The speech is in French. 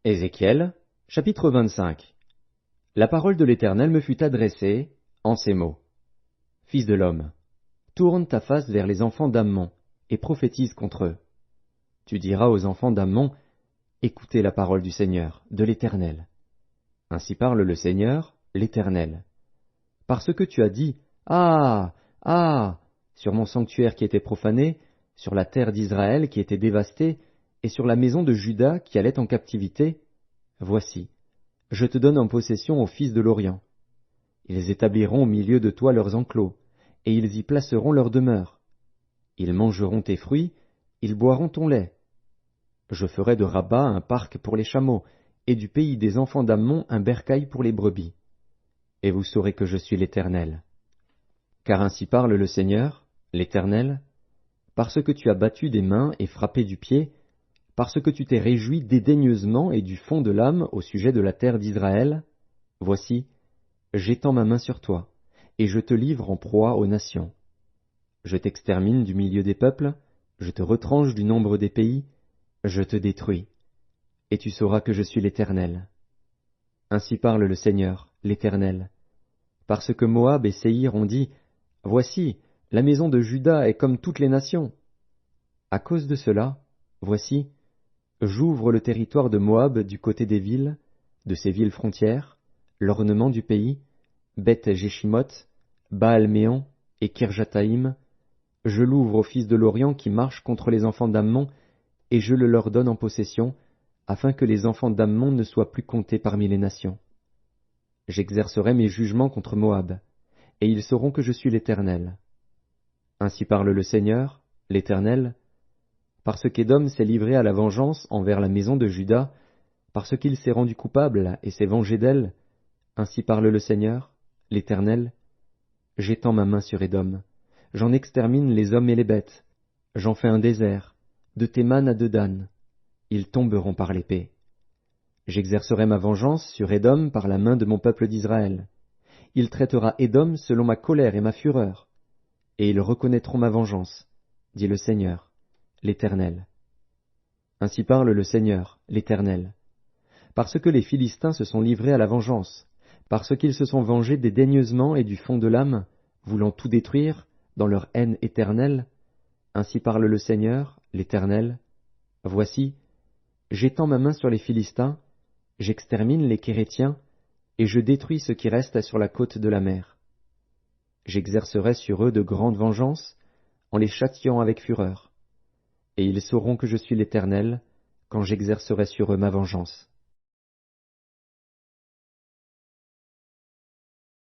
Ézéchiel, chapitre 25. La parole de l'Éternel me fut adressée, en ces mots. Fils de l'homme, tourne ta face vers les enfants d'Ammon, et prophétise contre eux. Tu diras aux enfants d'Ammon, écoutez la parole du Seigneur, de l'Éternel. Ainsi parle le Seigneur, l'Éternel. Parce que tu as dit, ah, ah, sur mon sanctuaire qui était profané, sur la terre d'Israël qui était dévastée, et sur la maison de Juda qui allait en captivité, voici, je te donne en possession aux fils de l'Orient. Ils établiront au milieu de toi leurs enclos, et ils y placeront leur demeure. Ils mangeront tes fruits, ils boiront ton lait. Je ferai de Rabat un parc pour les chameaux, et du pays des enfants d'Ammon un bercail pour les brebis. Et vous saurez que je suis l'Éternel. Car ainsi parle le Seigneur, l'Éternel, parce que tu as battu des mains et frappé du pied, parce que tu t'es réjoui dédaigneusement et du fond de l'âme au sujet de la terre d'Israël, voici, j'étends ma main sur toi, et je te livre en proie aux nations. Je t'extermine du milieu des peuples, je te retranche du nombre des pays, je te détruis, et tu sauras que je suis l'Éternel. Ainsi parle le Seigneur, l'Éternel. Parce que Moab et Séhir ont dit, voici, la maison de Juda est comme toutes les nations. À cause de cela, voici, j'ouvre le territoire de Moab du côté des villes, de ses villes frontières, l'ornement du pays, Beth-Jéchimoth, Baal-Méon et Kirjataïm. Je l'ouvre aux fils de l'Orient qui marchent contre les enfants d'Ammon, et je le leur donne en possession, afin que les enfants d'Ammon ne soient plus comptés parmi les nations. J'exercerai mes jugements contre Moab, et ils sauront que je suis l'Éternel. Ainsi parle le Seigneur, l'Éternel, parce qu'Édom s'est livré à la vengeance envers la maison de Juda, parce qu'il s'est rendu coupable et s'est vengé d'elle, ainsi parle le Seigneur, l'Éternel, j'étends ma main sur Édom, j'en extermine les hommes et les bêtes, j'en fais un désert, de Théman à Dedan, ils tomberont par l'épée. J'exercerai ma vengeance sur Édom par la main de mon peuple d'Israël. Il traitera Édom selon ma colère et ma fureur, et ils reconnaîtront ma vengeance, dit le Seigneur, l'Éternel. Ainsi parle le Seigneur, l'Éternel. Parce que les Philistins se sont livrés à la vengeance, parce qu'ils se sont vengés dédaigneusement et du fond de l'âme, voulant tout détruire, dans leur haine éternelle, ainsi parle le Seigneur, l'Éternel. Voici, j'étends ma main sur les Philistins, j'extermine les Kérétiens, et je détruis ce qui reste sur la côte de la mer. J'exercerai sur eux de grandes vengeances, en les châtiant avec fureur. Et ils sauront que je suis l'Éternel, quand j'exercerai sur eux ma vengeance.